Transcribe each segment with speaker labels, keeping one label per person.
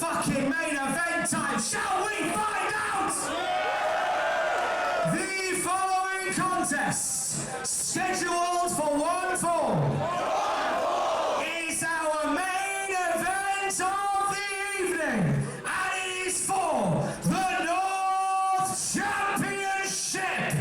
Speaker 1: fucking main event time. Shall we find out? The following contest, scheduled for one fall, is our main event of the evening, and it is for the North Championship.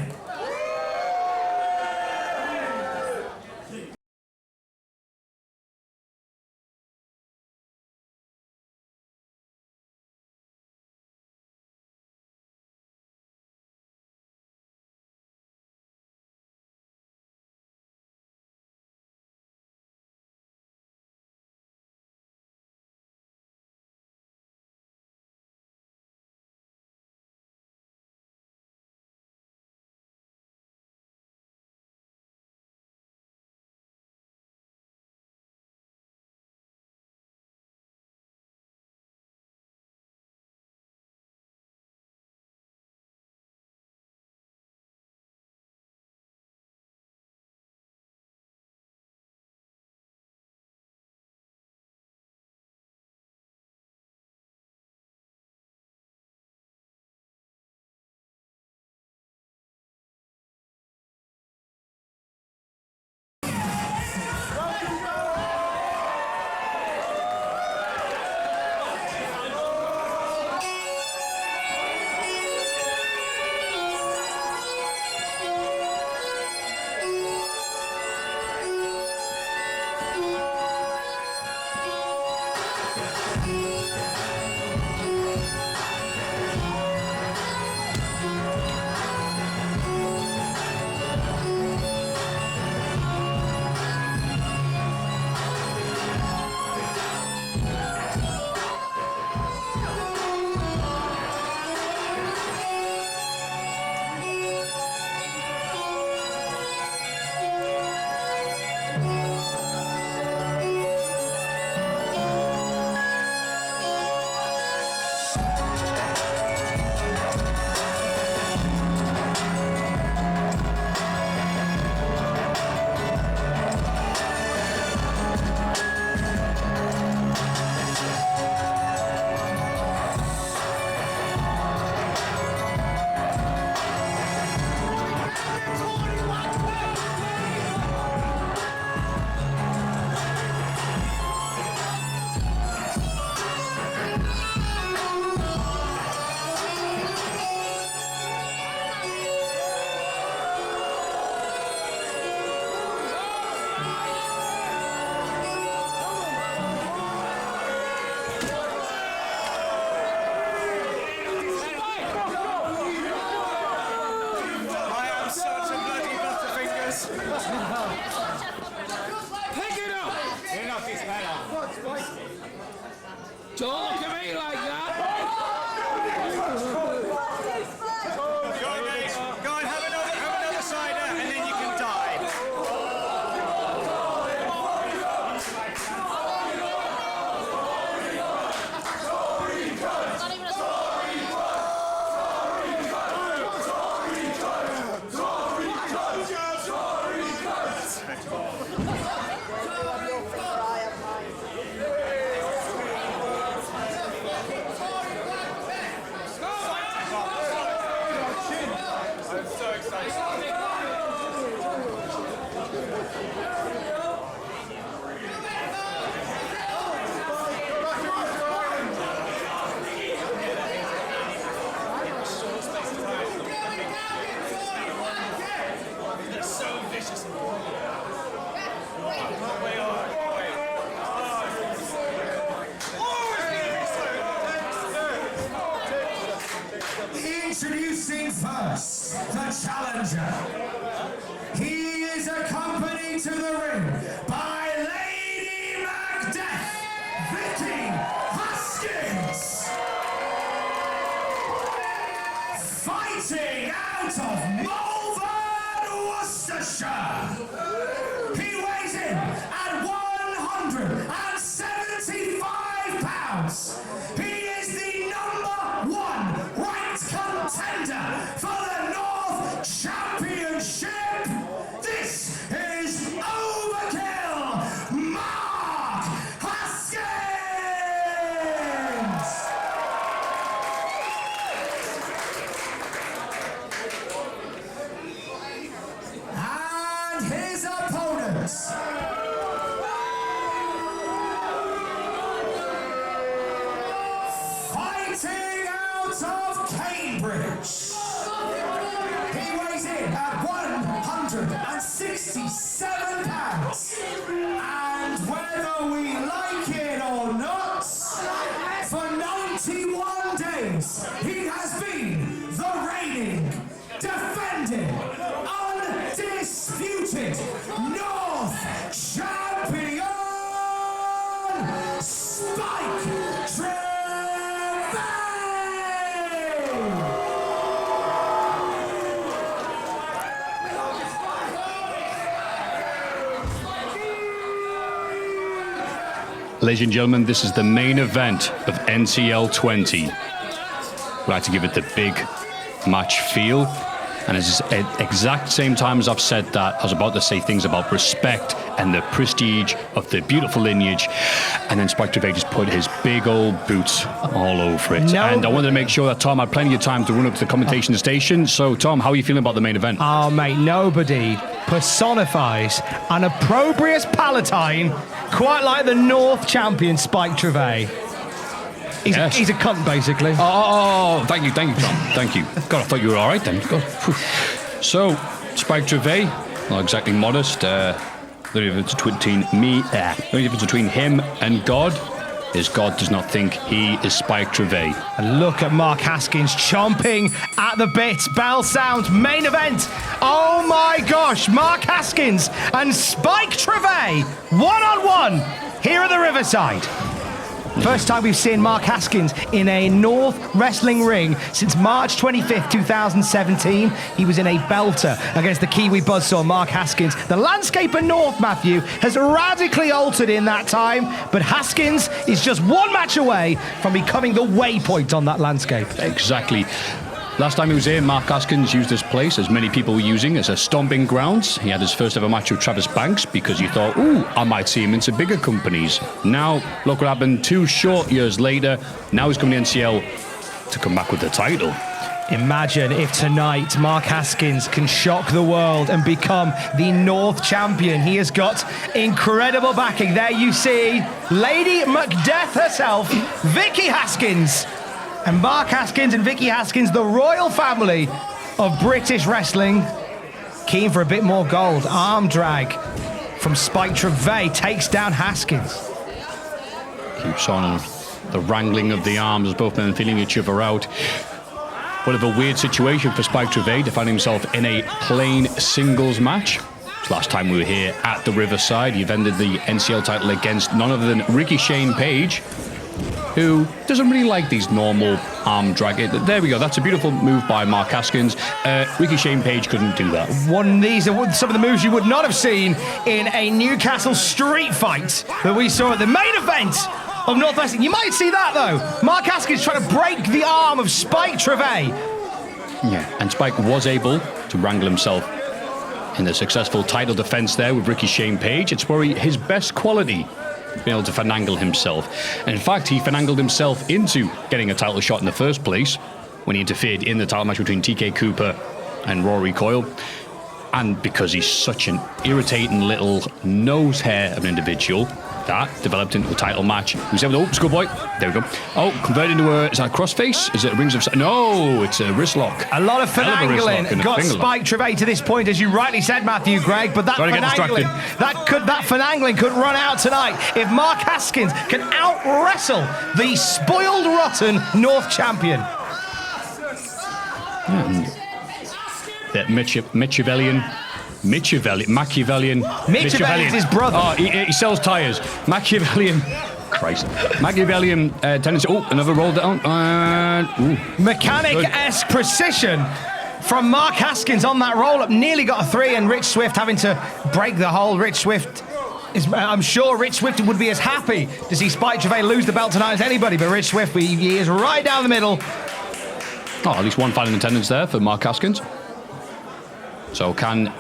Speaker 2: Don't look at me like that.
Speaker 3: Go and have another cider, and then you can die.
Speaker 1: Introducing first, the challenger. He is accompanied to the ring by Lady Macbeth, Vicky Haskins. Fighting out of Malvern, Worcestershire. He weighs in at 175 pounds. He is the #1 ranked contender for the North Championship. This is Overkill, Mark Haskins! of Cambridge. He weighs in at 167 pounds. And whether we like it or not, for 91 days, he has been the reigning, defending, undisputed North Champion, Spike Trivet!
Speaker 4: Ladies and gentlemen, this is the main event of NCL.20. We like to give it the big match feel. And it's at exact same time as I've said that, I was about to say things about respect and the prestige of the beautiful lineage. And then Spike Trivet just put his big old boots all over it.
Speaker 5: No.
Speaker 4: And I wanted to make sure that Tom had plenty of time to run up to the commentation station. So, Tom, how are you feeling about the main event?
Speaker 5: Oh, mate, nobody personifies an opprobrious palatine quite like the North champion Spike Trivet. He's a cunt, basically.
Speaker 4: Oh, thank you, Tom. Thank you. God, I thought you were all right then. God. So, Spike Trivet, not exactly modest. The difference between him and God is God does not think he is Spike Trivet.
Speaker 5: And look at Mark Haskins chomping at the bit. Bell sounds, main event. Oh my gosh, Mark Haskins and Spike Trivet, one-on-one here at the Riverside. First time we've seen Mark Haskins in a North wrestling ring since March 25th, 2017. He was in a belter against the Kiwi buzzsaw Mark Haskins. The landscape of North, Matthew, has radically altered in that time, but Haskins is just one match away from becoming the waypoint on that landscape.
Speaker 4: Exactly. Last time he was here, Mark Haskins used this place, as many people were using, as a stomping grounds. He had his first ever match with Travis Banks because he thought, ooh, I might see him into bigger companies. Now, look what happened 2 short years later. Now he's coming to NCL to come back with the title.
Speaker 5: Imagine if tonight Mark Haskins can shock the world and become the North champion. He has got incredible backing. There you see Lady Macbeth herself, Vicky Haskins. And Mark Haskins and Vicky Haskins, the royal family of British wrestling, keen for a bit more gold. Arm drag from Spike Trivet takes down Haskins.
Speaker 4: Keeps on the wrangling of the arms as both men feeling each other out. Bit of a weird situation for Spike Trivet to find himself in a plain singles match. Last time we were here at the Riverside, he defended the NCL title against none other than Ricky Shane Page, who doesn't really like these normal arm drag. There we go. That's a beautiful move by Mark Haskins. Ricky Shane Page couldn't do that.
Speaker 5: These are some of the moves you would not have seen in a Newcastle street fight that we saw at the main event of North Wrestling. You might see that, though. Mark Haskins trying to break the arm of Spike Trivet.
Speaker 4: Yeah, and Spike was able to wrangle himself in the successful title defense there with Ricky Shane Page. It's probably his best quality, being able to finagle himself. And in fact, he finagled himself into getting a title shot in the first place when he interfered in the title match between TK Cooper and Rory Coyle. And because he's such an irritating little nose hair of an individual, that developed into a title match. Who's able to, oh, schoolboy. There we go. Oh, converted into a, is that a crossface? Is it a rings of, no, it's a wrist lock.
Speaker 5: A lot of finagling got Spike Trivet to this point, as you rightly said, Matthew Gregg, but that finagling could run out tonight if Mark Haskins can out-wrestle the spoiled rotten North champion.
Speaker 4: That Machiavellian
Speaker 5: Machiavellian's his brother.
Speaker 4: Oh, he sells tires. Machiavellian tendency. Oh, another roll down.
Speaker 5: Mechanic-esque precision from Mark Haskins on that roll-up. Nearly got a 3, and Rich Swift having to break the hold. I'm sure Rich Swift would be as happy to see Spike Trivet lose the belt tonight as anybody, but Rich Swift, he is right down the middle.
Speaker 4: Oh, at least one fight in attendance there for Mark Haskins. So can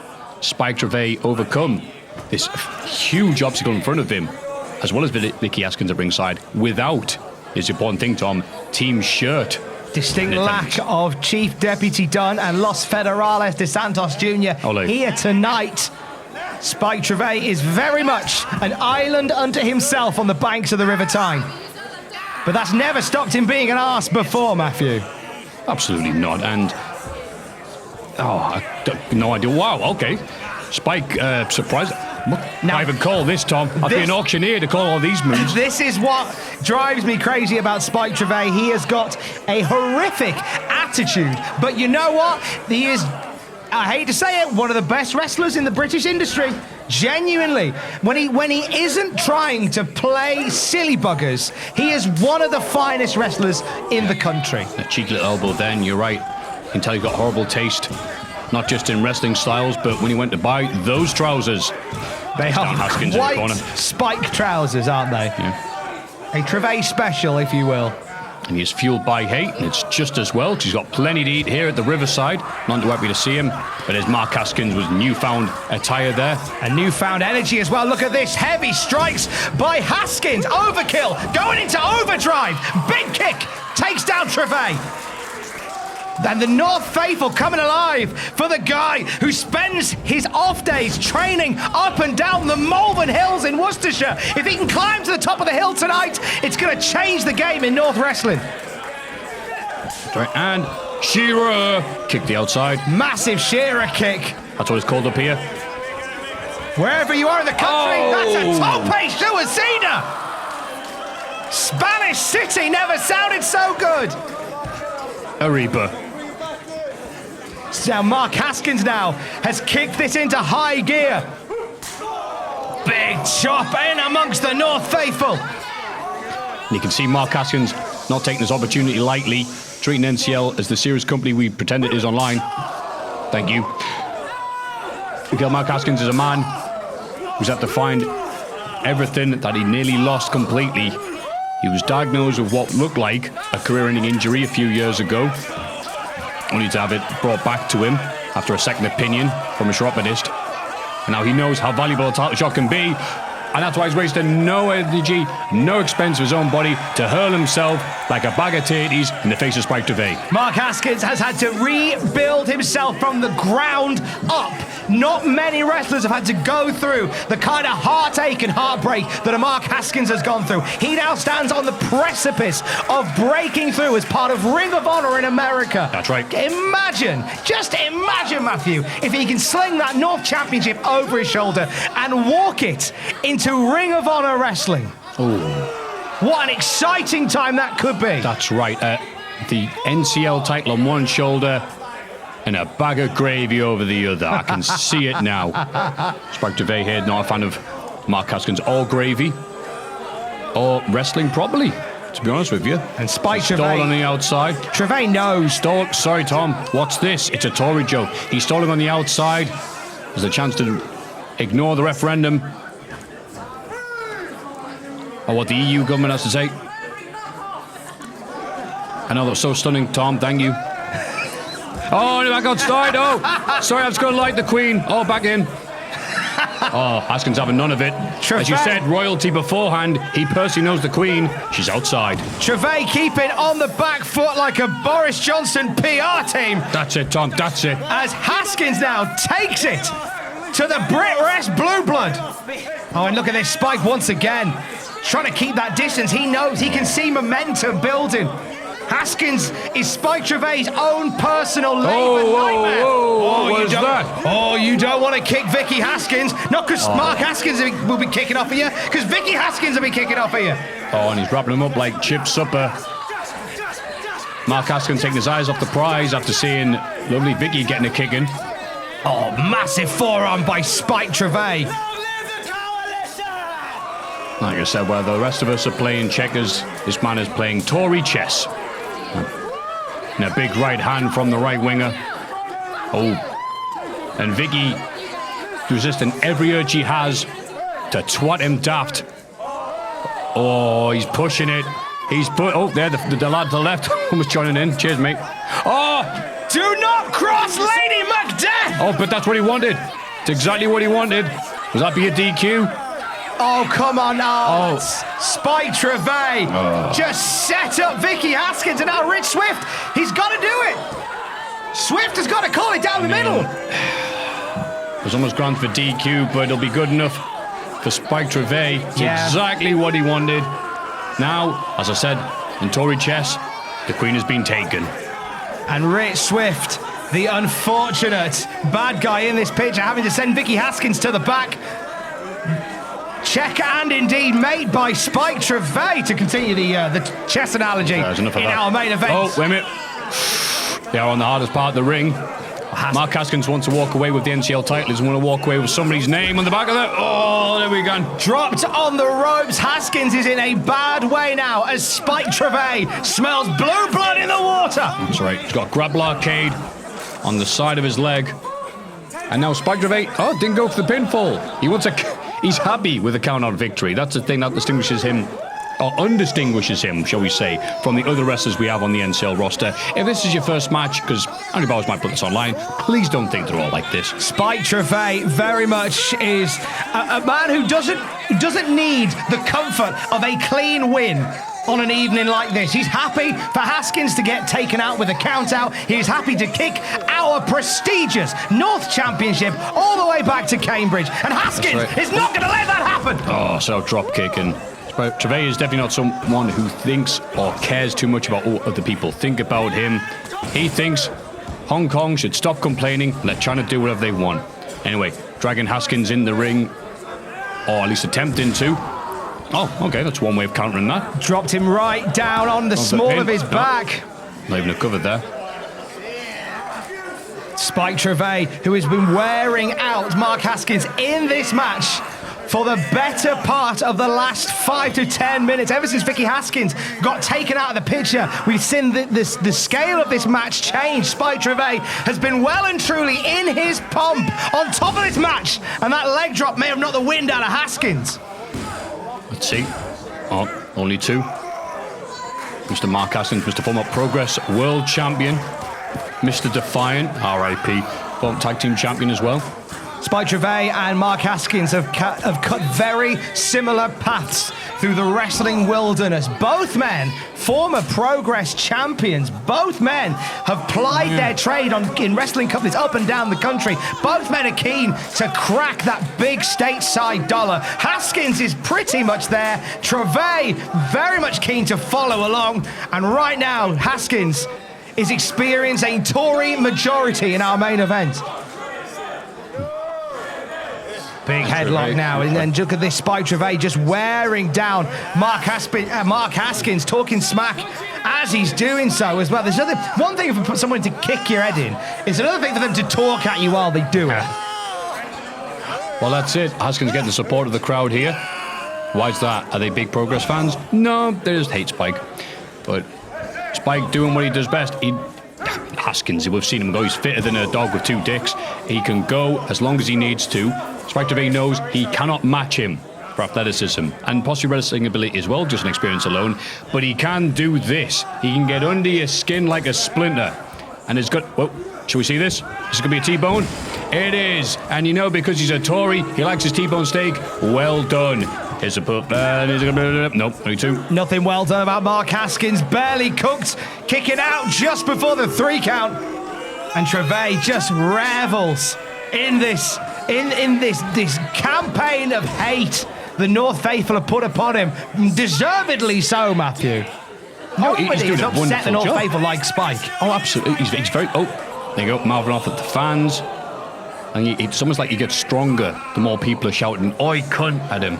Speaker 4: Spike Trivet overcome this huge obstacle in front of him, as well as Vicky Haskins at ringside, without, is the important thing, Tom, team shirt?
Speaker 5: Distinct lack of Chief Deputy Dunn and Los Federales de Santos Jr.
Speaker 4: Ole.
Speaker 5: Here tonight. Spike Trivet is very much an island unto himself on the banks of the River Tyne. But that's never stopped him being an arse before, Matthew.
Speaker 4: Absolutely not. And no idea. Wow. Okay. Spike surprised. Now, I even call this, Tom. I'd be an auctioneer to call all these moves.
Speaker 5: This is what drives me crazy about Spike Trivet. He has got a horrific attitude, but you know what? He is, I hate to say it, one of the best wrestlers in the British industry. Genuinely, when he isn't trying to play silly buggers, he is one of the finest wrestlers in the country.
Speaker 4: A cheeky little elbow then, you're right. You can tell he's got horrible taste, not just in wrestling styles, but when he went to buy those trousers.
Speaker 5: They are
Speaker 4: Haskins in the corner.
Speaker 5: quite spike trousers, aren't they?
Speaker 4: Yeah.
Speaker 5: A Trivet special, if you will.
Speaker 4: And he's fueled by hate, and it's just as well, because he's got plenty to eat here at the Riverside. None too happy to see him, but there's Mark Haskins with newfound attire there.
Speaker 5: And newfound energy as well. Look at this, heavy strikes by Haskins. Overkill, going into overdrive. Big kick, takes down Trivet. And the North Faithful coming alive for the guy who spends his off days training up and down the Malvern Hills in Worcestershire. If he can climb to the top of the hill tonight, it's going to change the game in North Wrestling.
Speaker 4: Right, and Shearer kicked the outside.
Speaker 5: Massive Shearer kick.
Speaker 4: That's what it's called up here.
Speaker 5: Wherever you are in the country, that's a tope suicida. Spanish City never sounded so good.
Speaker 4: A Reaper.
Speaker 5: Now Mark Haskins now has kicked this into high gear. Big chop in amongst the North Faithful.
Speaker 4: And you can see Mark Haskins not taking this opportunity lightly, treating NCL as the serious company we pretend it is online. Thank you. Because Mark Haskins is a man who's had to find everything that he nearly lost completely. He was diagnosed with what looked like a career-ending injury a few years ago, only to have it brought back to him after a second opinion from a chiropodist. And now he knows how valuable a title shot can be, and that's why he's wasted no energy, no expense of his own body to hurl himself like a bag of tatties in the face of Spike Trivet.
Speaker 5: Mark Haskins has had to rebuild himself from the ground up. Not many wrestlers have had to go through the kind of heartache and heartbreak that a Mark Haskins has gone through. He now stands on the precipice of breaking through as part of Ring of Honor in America.
Speaker 4: That's right.
Speaker 5: Just imagine, Matthew, if he can sling that North Championship over his shoulder and walk it into Ring of Honor wrestling.
Speaker 4: Ooh.
Speaker 5: What an exciting time that could be.
Speaker 4: That's right. The NCL title on one shoulder and a bag of gravy over the other. I can see it now. Spike Trivet here, not a fan of Mark Haskins or gravy or wrestling properly, to be honest with you.
Speaker 5: And Spike
Speaker 4: Stole
Speaker 5: Trivet
Speaker 4: on the outside.
Speaker 5: Trivet knows.
Speaker 4: Sorry, Tom. What's this? It's a Tory joke. He's stalling on the outside. There's a chance to ignore the referendum or what the EU government has to say. I know that was so stunning, Tom. Thank you. Oh, back outside. Oh, sorry, I was going to light the Queen. Oh, back in. Oh, Haskins having none of it.
Speaker 5: Trivet.
Speaker 4: As you said, royalty beforehand. He personally knows the Queen. She's outside.
Speaker 5: Trivet keeping on the back foot like a Boris Johnson PR team.
Speaker 4: That's it, Tom. That's it.
Speaker 5: As Haskins now takes it to the Brit Rest Blue Blood. Oh, and look at this Spike once again. Trying to keep that distance. He knows he can see momentum building. Haskins is Spike Trivet's own personal labour nightmare.
Speaker 4: What was that?
Speaker 5: Oh, you don't want to kick Vicky Haskins. Not because Mark Haskins will be kicking off of you, because Vicky Haskins will be kicking off of you.
Speaker 4: Oh, and he's wrapping him up like chip supper. Mark Haskins taking his eyes off the prize after seeing lovely Vicky getting a kick in.
Speaker 5: Oh, massive forearm by Spike Trivet.
Speaker 4: Like I said, while the rest of us are playing checkers, this man is playing Tory chess. And a big right hand from the right winger. Oh. And Vicky resisting every urge he has to twat him daft. Oh, he's pushing it. Oh, there, the lad to the left almost joining in. Cheers, mate. Oh!
Speaker 5: Do not cross Lady Macbeth!
Speaker 4: Oh, but that's what he wanted. It's exactly what he wanted. Was that be a DQ?
Speaker 5: Oh, come on now.
Speaker 4: Oh.
Speaker 5: Spike Trivet just set up Vicky Haskins, and now Rich Swift, he's got to do it. Swift has got to call it down the middle.
Speaker 4: It was almost gone for DQ, but it'll be good enough for Spike Trivet. It's exactly what he wanted. Now, as I said, in Tory chess, the Queen has been taken.
Speaker 5: And Rich Swift, the unfortunate bad guy in this picture, having to send Vicky Haskins to the back. Check and indeed made by Spike Trivet to continue the chess analogy in our main event.
Speaker 4: Oh, wait a minute. They are on the hardest part of the ring. Mark Haskins wants to walk away with the NCL title. He doesn't want to walk away with somebody's name on the back of that. Oh, there we go.
Speaker 5: Dropped on the ropes. Haskins is in a bad way now as Spike Trivet smells blue blood in the water.
Speaker 4: That's right. He's got a grapple arcade on the side of his leg. And now Spike Trivet, didn't go for the pinfall. He's happy with a count-out victory. That's the thing that distinguishes him, or undistinguishes him, shall we say, from the other wrestlers we have on the NCL roster. If this is your first match, because Andrew Bowers might put this online, please don't think they're all like this.
Speaker 5: Spike Trivet very much is a man who doesn't need the comfort of a clean win on an evening like this. He's happy for Haskins to get taken out with a count-out. He's happy to kick our prestigious North Championship all the way back to Cambridge. And Haskins is not going to let that happen.
Speaker 4: Oh, so drop kicking. Trivet is definitely not someone who thinks or cares too much about what other people think about him. He thinks Hong Kong should stop complaining and let China do whatever they want. Anyway, dragging Haskins in the ring, or at least attempting to. Oh, okay, that's one way of countering that.
Speaker 5: Dropped him right down on the small of his back.
Speaker 4: Not even a cover there.
Speaker 5: Spike Trivet, who has been wearing out Mark Haskins in this match for the better part of the last 5 to 10 minutes. Ever since Vicky Haskins got taken out of the picture, we've seen the scale of this match change. Spike Trivet has been well and truly in his pomp on top of this match, and that leg drop may have knocked the wind out of Haskins.
Speaker 4: Let's see. Oh, only two. Mr. Mark Haskins, Mr. Former Progress World Champion. Mr. Defiant, R.I.P. Former Tag Team Champion as well.
Speaker 5: Spike Trivet and Mark Haskins have cut very similar paths through the wrestling wilderness. Both men, former Progress champions. Both men have plied their trade in wrestling companies up and down the country. Both men are keen to crack that big stateside dollar. Haskins is pretty much there. Trivet very much keen to follow along. And right now, Haskins is experiencing a Tory majority in our main event. Big headlock now, and then look at this Spike Trivet just wearing down Mark Haskins, talking smack as he's doing so as well. There's one thing for someone to kick your head in, it's another thing for them to talk at you while they do it.
Speaker 4: Well, that's it. Haskins getting the support of the crowd here. Why's that? Are they big Progress fans? No, they just hate Spike. But Spike doing what he does best. Haskins, we've seen him go. He's fitter than a dog with two dicks. He can go as long as he needs to. Spike Trivet knows he cannot match him for athleticism and possibly wrestling ability as well, just an experience alone. But he can do this. He can get under your skin like a splinter. And it's good. Whoa, shall we see this? Is it going to be a T-bone? It is. And you know, because he's a Tory, he likes his T-bone steak. Well done. Here's a put. Nope, only two.
Speaker 5: Nothing well done about Mark Haskins. Barely cooked. Kicking out just before the 3 count. And Trivet just revels in this campaign of hate the North faithful have put upon him. Deservedly so, Matthew. Nobody's upset the North faithful like Spike.
Speaker 4: Oh, absolutely. He's very... Oh, there you go. Mouthing off at the fans. And it's almost like you get stronger the more people are shouting, "Oi, cunt," at him.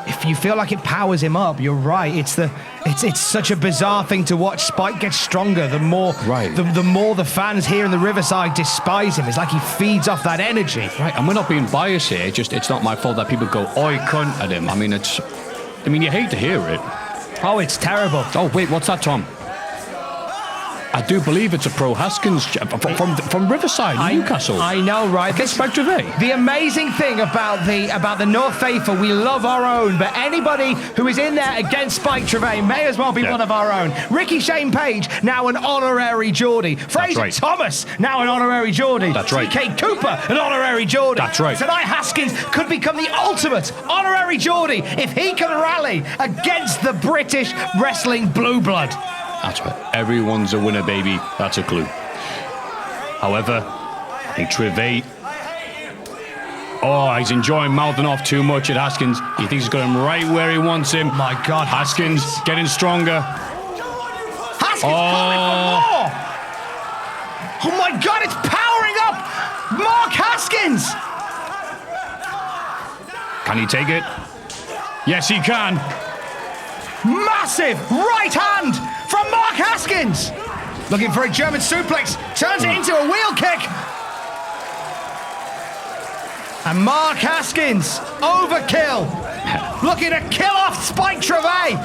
Speaker 5: If you feel like it powers him up, you're right. It's such a bizarre thing to watch. Spike get stronger the more the more the fans here in the Riverside despise him. It's like he feeds off that energy.
Speaker 4: Right, and we're not being biased here. It's not my fault that people go "Oi, cunt" at him. I mean, you hate to hear it.
Speaker 5: Oh, it's terrible.
Speaker 4: Oh, wait, what's that, Tom? I do believe it's a pro Haskins from Riverside, Newcastle.
Speaker 5: I know, right?
Speaker 4: Against Spike Trivet.
Speaker 5: The amazing thing about the North faithful, we love our own, but anybody who is in there against Spike Trivet may as well be one of our own. Ricky Shane Page, now an honorary Geordie. Fraser Thomas, now an honorary Geordie.
Speaker 4: That's right.
Speaker 5: TK Cooper, an honorary Geordie.
Speaker 4: That's right.
Speaker 5: Tonight, Haskins could become the ultimate honorary Geordie if he can rally against the British wrestling blue blood.
Speaker 4: That's right. Everyone's a winner, baby. That's a clue. However, I think Trivet... Oh, he's enjoying mouthing off too much at Haskins. He thinks he's got him right where he wants him.
Speaker 5: My God,
Speaker 4: Haskins getting stronger.
Speaker 5: Haskins calling for more. Oh my God, it's powering up! Mark Haskins!
Speaker 4: Can he take it? Yes, he can.
Speaker 5: Massive right hand from Mark Haskins! Looking for a German suplex, turns it into a wheel kick. And Mark Haskins, overkill. Looking to kill off Spike Trivet.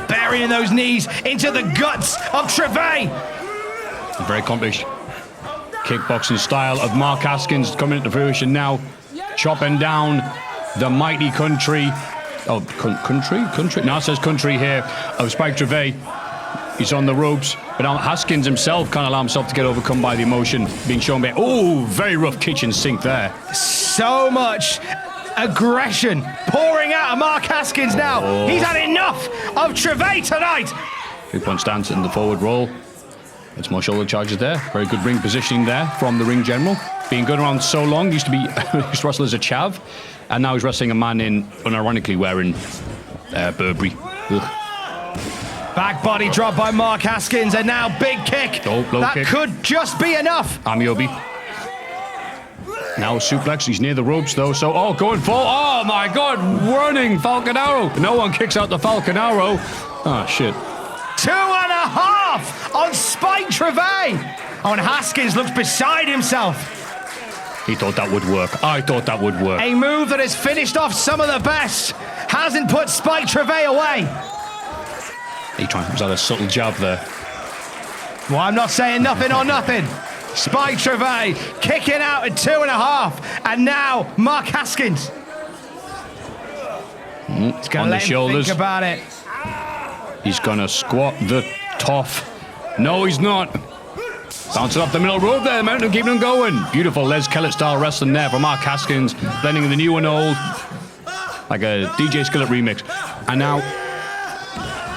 Speaker 5: Burying those knees into the guts of Trivet.
Speaker 4: Very accomplished kickboxing style of Mark Haskins coming into fruition now. Chopping down the mighty country. Oh, country? No, it says country here of Spike Trivet. He's on the ropes, but now Haskins himself can't allow himself to get overcome by the emotion being shown by. Oh, very rough kitchen sink there.
Speaker 5: So much aggression pouring out of Mark Haskins now.
Speaker 4: Oh.
Speaker 5: He's had enough of Trivet tonight.
Speaker 4: Big punch stance in the forward roll. It's more shoulder charges there. Very good ring positioning there from the ring general. Being good around so long, used to wrestle as a chav, and now he's wrestling a man in, unironically, wearing Burberry. Ugh.
Speaker 5: Back body drop by Mark Haskins, and now big kick.
Speaker 4: Oh, low
Speaker 5: that
Speaker 4: kick.
Speaker 5: could just be enough.
Speaker 4: Amiobi. Now suplex. He's near the ropes though. So going for. Oh my God! Running Falcon Arrow. No one kicks out the Falcon Arrow. Oh shit.
Speaker 5: 2.5 on Spike Trivet. Oh, and Haskins looks beside himself.
Speaker 4: He thought that would work. I thought that would work.
Speaker 5: A move that has finished off some of the best. Hasn't put Spike Trivet away.
Speaker 4: He was that a subtle jab there.
Speaker 5: Well, I'm not saying nothing or nothing. Spike Trivet kicking out at 2.5, and now Mark Haskins. He's going to let him think about it.
Speaker 4: He's gonna squat the toff. No, he's not. Bouncing off the middle rope there, momentum keeping him going. Beautiful Les Kellett style wrestling there from Mark Haskins, blending the new and old, like a DJ Skillet remix. And now,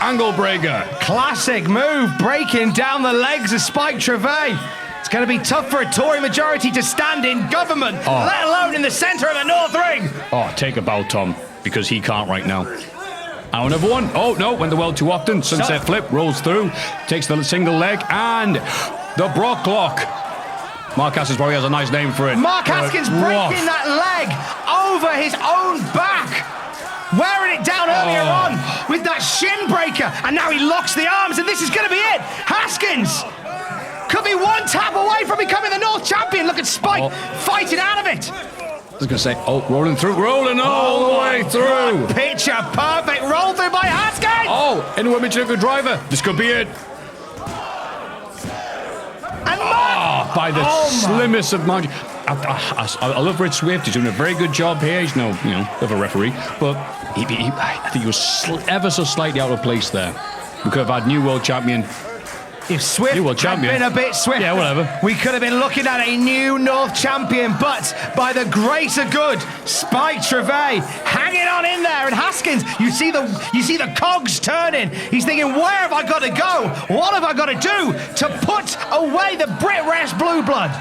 Speaker 4: angle breaker.
Speaker 5: Classic move, breaking down the legs of Spike Trivet. It's going to be tough for a Tory majority to stand in government, let alone in the centre of the North Ring.
Speaker 4: Oh, take a bow, Tom, because he can't right now. And another one. Oh, no, went the well too often. Sunset flip, rolls through, takes the single leg, and the Brock lock. Mark Haskins probably has a nice name for it.
Speaker 5: Mark Haskins breaking that leg over his own back. Wearing it down earlier on with that shin breaker. And now he locks the arms, and this is going to be it. Haskins could be one tap away from becoming the North Champion. Look at Spike fighting out of it.
Speaker 4: I was going to say, rolling all the way through.
Speaker 5: Picture perfect roll through by Haskins.
Speaker 4: Oh, anyone mention a good driver? This could be it.
Speaker 5: And
Speaker 4: by the slimmest of margin. I love Red Swift. He's doing a very good job here. He's no, of a referee, but I think he was ever so slightly out of place there. We could have had new world champion.
Speaker 5: If Swift had been a bit swift, we could have been looking at a new North Champion, but by the grace of good, Spike Trivet hanging on in there, and Haskins, you see the cogs turning. He's thinking, where have I got to go? What have I got to do to put away the Brit Rest Blue Blood?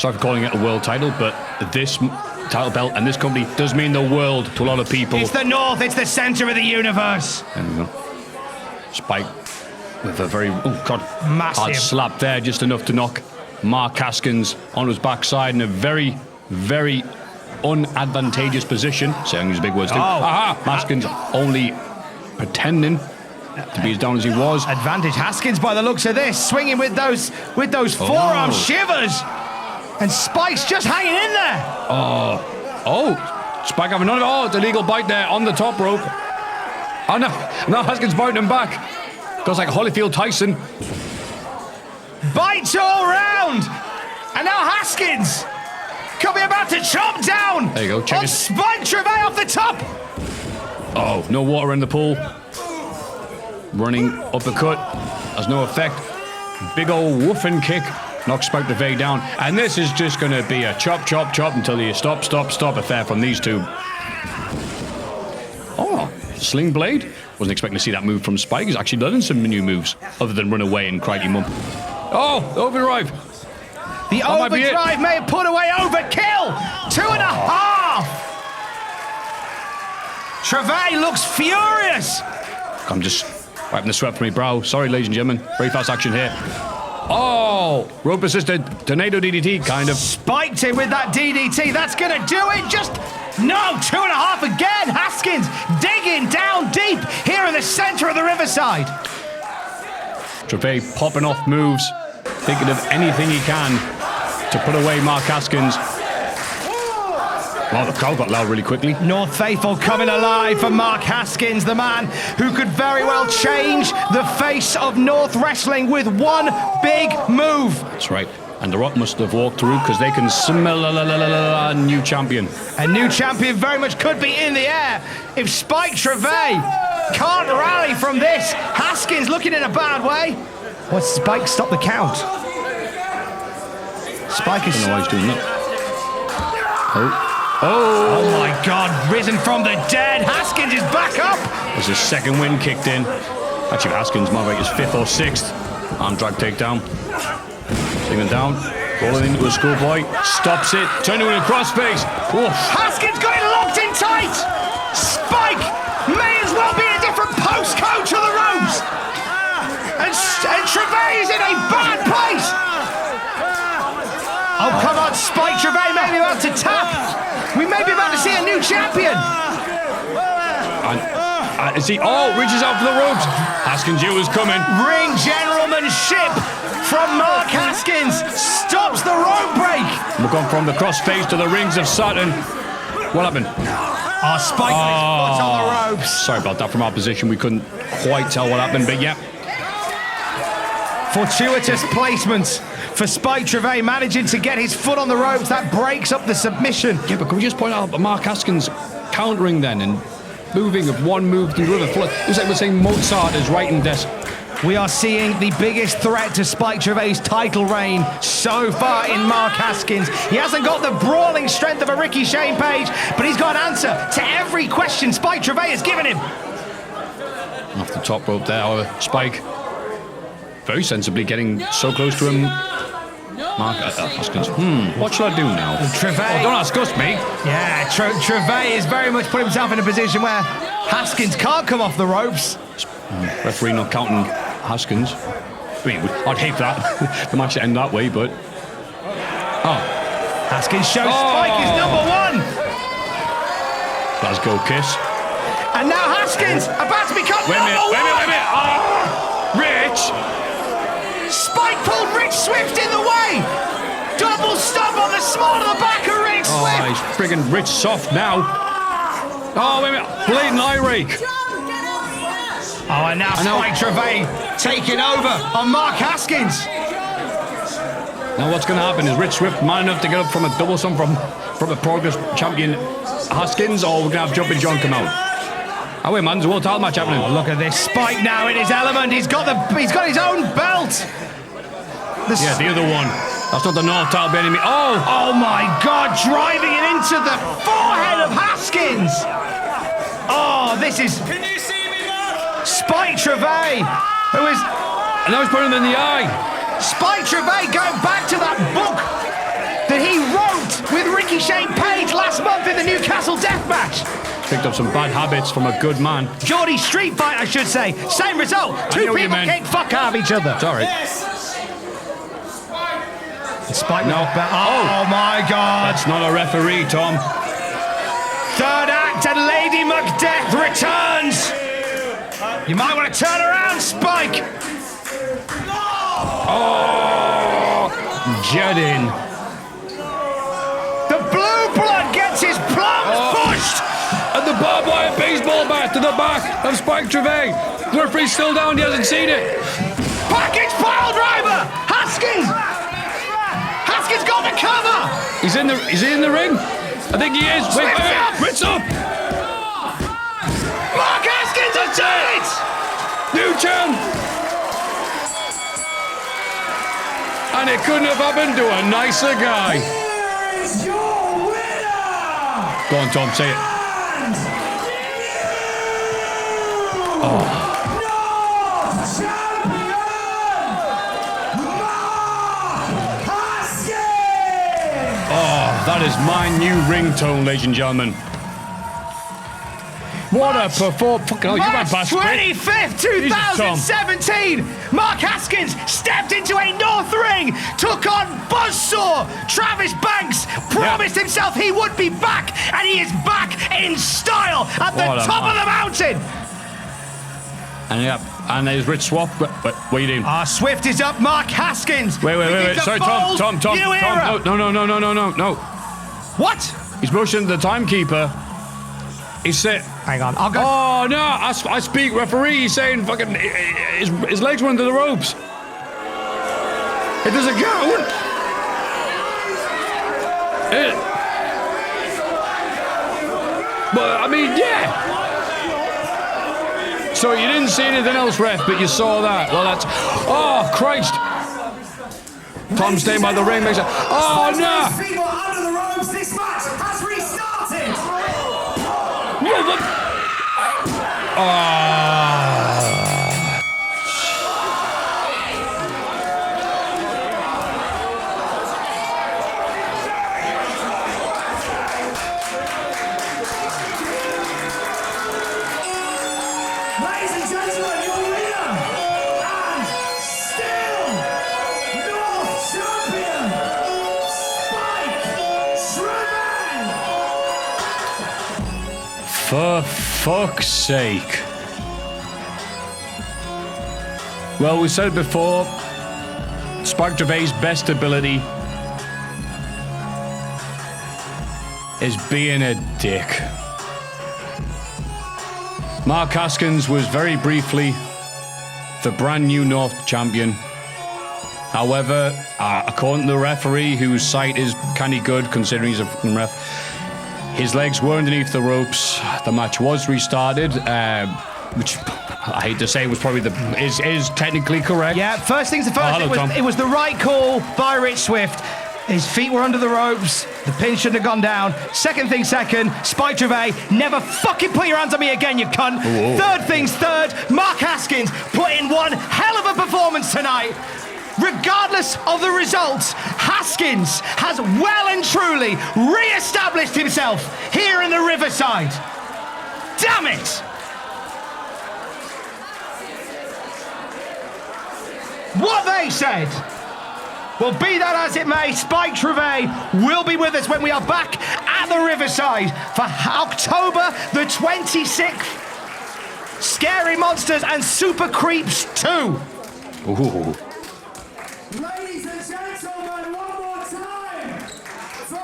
Speaker 4: Sorry for calling it a world title, but this title belt and this company does mean the world to a lot of people.
Speaker 5: It's the North, it's the centre of the universe.
Speaker 4: There we go. Spike with a very,
Speaker 5: massive
Speaker 4: hard slap there, just enough to knock Mark Haskins on his backside in a very, very unadvantageous position. Saying these big words too. Haskins only pretending to be as down as he was.
Speaker 5: Advantage Haskins by the looks of this, swinging with those forearm shivers. And Spike's just hanging in there.
Speaker 4: Spike having none of it. Oh, it's a legal bite there on the top rope. Oh no, now Haskins biting him back. Goes like Holyfield Tyson.
Speaker 5: Bites all round. And now Haskins could be about to chop down.
Speaker 4: There you go, check it.
Speaker 5: Spike Trivet off the top.
Speaker 4: Oh, no water in the pool. Running uppercut. Has no effect. Big old woofing kick. Knocks Spike Trivet down. And this is just going to be a chop, chop, chop until you stop affair from these two. Oh, sling blade. Wasn't expecting to see that move from Spike. He's actually done some new moves other than run away and crikey mum. Oh, overdrive.
Speaker 5: The overdrive may have put away overkill. 2.5. Trivet looks furious.
Speaker 4: I'm just wiping the sweat from my brow. Sorry, ladies and gentlemen. Very fast action here. Oh, rope assisted tornado DDT, kind of.
Speaker 5: Spiked him with that DDT. That's going to do it. Just, no, 2.5 again. Haskins digging down deep here in the center of the riverside.
Speaker 4: Trivet popping off moves, thinking of anything he can to put away Mark Haskins. Well, the crowd got loud really quickly.
Speaker 5: North Faithful coming alive for Mark Haskins, the man who could very well change the face of North Wrestling with one big move.
Speaker 4: That's right. And The Rock must have walked through because they can smell a new champion.
Speaker 5: A new champion very much could be in the air if Spike Trivet can't rally from this. Haskins looking in a bad way. What's Spike stop the count? Spike is...
Speaker 4: I don't know why he's doing that.
Speaker 5: Oh my God, risen from the dead. Haskins is back up.
Speaker 4: There's his second win kicked in. Actually, Haskins might be his 5th or 6th. Arm drag takedown. Taking down. Rolling into a schoolboy. Stops it. Turning with a crossface. Oof.
Speaker 5: Haskins got it locked in tight. Spike may as well be a different postcode to the ropes. And Trivet is in a bad place. Oh, come on, Spike Trivet may be about to tap. We may be about to see a new champion.
Speaker 4: And is he? Oh, reaches out for the ropes. Haskins knew was coming.
Speaker 5: Ring generalmanship from Mark Haskins. Stops the rope break.
Speaker 4: We've gone from the crossface to the rings of Saturn. What happened?
Speaker 5: Oh, Spike with his foot on the ropes.
Speaker 4: Sorry about that from our position. We couldn't quite tell what happened, but yeah.
Speaker 5: Fortuitous placement for Spike Trivet, managing to get his foot on the ropes. That breaks up the submission.
Speaker 4: Yeah, but can we just point out Mark Haskins countering then and moving of one move to the other? It was like we're saying Mozart is writing desk.
Speaker 5: We are seeing the biggest threat to Spike Trivet's title reign so far in Mark Haskins. He hasn't got the brawling strength of a Ricky Shane Page, but he's got an answer to every question Spike Trivet has given him.
Speaker 4: Off the top rope there, however, Spike very sensibly getting so close to him. Mark Haskins. What should I do now?
Speaker 5: Trivet.
Speaker 4: Oh, don't ask us, mate.
Speaker 5: Yeah, Trivet is very much put himself in a position where Haskins can't come off the ropes.
Speaker 4: Referee not counting Haskins. I mean, I'd hate that. The match to end that way, but... Oh.
Speaker 5: Haskins shows Spike is number 1.
Speaker 4: Let's go, Kiss.
Speaker 5: And now Haskins about to become
Speaker 4: Wait a
Speaker 5: number 1.
Speaker 4: minute. Oh, Rich!
Speaker 5: Spike pulled Rich Swift in the way. Double stomp on the small of the back of Rich Swift.
Speaker 4: Oh, he's friggin' Rich soft now. Oh, wait a minute. Blatant eye rake.
Speaker 5: Oh, and now Spike Trivet taking over on Mark Haskins.
Speaker 4: Now what's going to happen? Is Rich Swift man enough to get up from a double stomp from a Progress champion Haskins, or we're going to have Jumping John come out? Oh wait, man, there's a world title match happening.
Speaker 5: Oh, look at this. Spike now in his element. He's got his own belt.
Speaker 4: Yeah, the other one. That's not the North title by any means.
Speaker 5: Oh my God, driving it into the forehead of Haskins. Oh, this is...
Speaker 3: Can you see me, Mark?
Speaker 5: Spike Trivet, who is...
Speaker 4: And now he's putting him in the eye.
Speaker 5: Spike Trivet going back to that book that he wrote with Ricky Shane Page last month in the Newcastle Deathmatch.
Speaker 4: Picked up some bad habits from a good man.
Speaker 5: Geordie Street Fight, I should say. Same result. Two people kick fuck out of each other.
Speaker 4: Sorry.
Speaker 5: Spike no. Oh my God.
Speaker 4: That's not a referee, Tom.
Speaker 5: Third act and Lady Macbeth returns. You might want to turn around, Spike.
Speaker 4: Oh, Jedin.
Speaker 5: The blue blood gets his plums pushed.
Speaker 4: And the barbed wire baseball bat to the back of Spike Trivet. The referee's still down, he hasn't seen it.
Speaker 5: Package pile driver. Haskins got the cover.
Speaker 4: Is he in the ring? I think he is. Wait. Ritz up.
Speaker 5: Mark Haskins has done it.
Speaker 4: New champ. And it couldn't have happened to a nicer guy.
Speaker 1: Here is your winner.
Speaker 4: Go on, Tom, say it.
Speaker 1: North Champion, Mark Haskins.
Speaker 4: Oh, that is my new ringtone, ladies and gentlemen. What a performance. Fucking hell, you went
Speaker 5: March
Speaker 4: past quick.
Speaker 5: 25th, 2017, Mark Haskins stepped into a North Ring, took on buzzsaw Travis Banks, promised himself he would be back, and he is back in style at the top of the mountain.
Speaker 4: And there's Rich Swap. But what are you doing?
Speaker 5: Swift is up, Mark Haskins.
Speaker 4: Wait. Sorry, Tom. No.
Speaker 5: What?
Speaker 4: He's motioning the timekeeper. He said,
Speaker 5: hang on, I'll go.
Speaker 4: Oh, no, I speak referee. He's saying fucking his legs were under the ropes. It doesn't count. But, I mean, yeah. So you didn't see anything else, ref, but you saw that. Well, that's... Oh, Christ. Tom staying by the ring makes it... Oh, no.
Speaker 1: People under the ropes. This match has restarted. Ladies and gentlemen, your winner and still North Champion, Spike Trivet.
Speaker 4: For fuck's sake. Well, we said it before, Spike Trivet's best ability is being a dick. Mark Haskins was very briefly the brand new North champion. However, according to the referee, whose sight is kind of good considering he's a fucking ref, his legs were underneath the ropes. The match was restarted, which I hate to say was probably is technically correct.
Speaker 5: Yeah, first things first,
Speaker 4: hello,
Speaker 5: it was the right call by Rich Swift. His feet were under the ropes. The pin shouldn't have gone down. Second thing second, Spike Trivet, never fucking put your hands on me again, you cunt.
Speaker 4: Whoa.
Speaker 5: Third things third, Mark Haskins put in one hell of a performance tonight. Regardless of the results, Haskins has well and truly re-established himself here in the Riverside. Damn it! What they said. Well, be that as it may, Spike Trivet will be with us when we are back at the Riverside for October the 26th. Scary Monsters and Super Creeps 2.
Speaker 4: Ooh.
Speaker 1: Ladies and gentlemen, one more time for